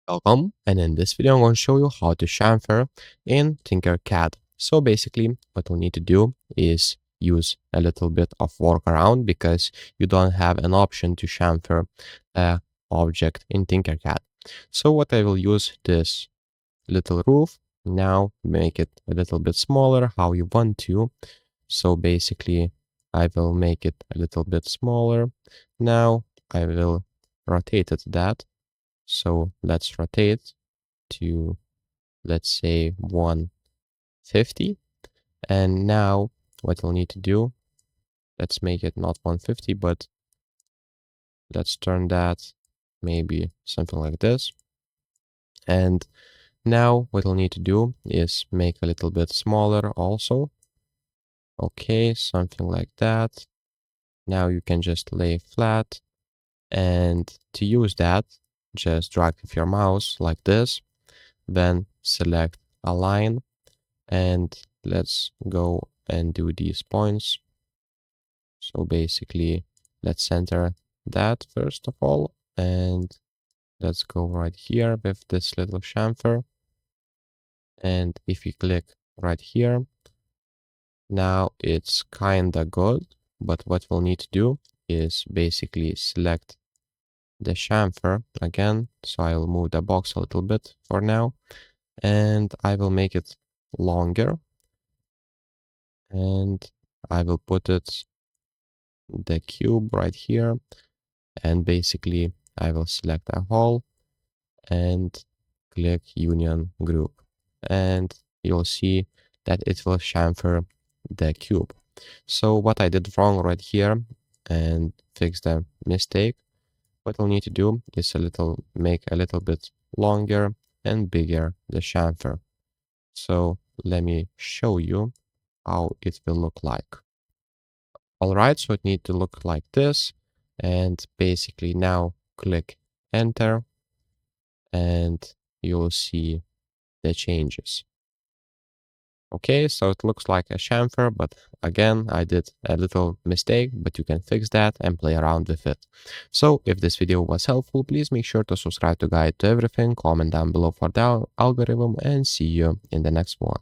Welcome, and in this video I'm going to show you how to chamfer in Tinkercad. So basically what we'll need to do is use a little bit of workaround because you don't have an option to chamfer a object in Tinkercad. So what I will use this little roof, now make it a little bit smaller how you want to. So basically I will make it a little bit smaller. Now I will rotate it that. So let's rotate to, let's say, 150. And now what we'll need to do, let's make it not 150, but let's turn that maybe something like this. And now what we'll need to do is make a little bit smaller also. Okay, something like that. Now you can just lay flat. And to use that, just drag with your mouse like this, then select align, and let's go and do these points. So basically, let's center that first of all, and let's go right here with this little chamfer. And if you click right here, now it's kinda good, but what we'll need to do is basically select the chamfer again. So I'll move the box a little bit for now, and I will make it longer, and I will put it the cube right here, and basically I will select a hole and click union group, and you'll see that it will chamfer the cube. So what I did wrong right here and fix the mistake, what we'll need to do is make a little bit longer and bigger the chamfer. So let me show you how it will look like. All right, so it needs to look like this. And basically now click enter and you'll see the changes. Okay, so it looks like a chamfer, but again, I did a little mistake, but you can fix that and play around with it. So if this video was helpful, please make sure to subscribe to Guide to Everything, comment down below for the algorithm, and see you in the next one.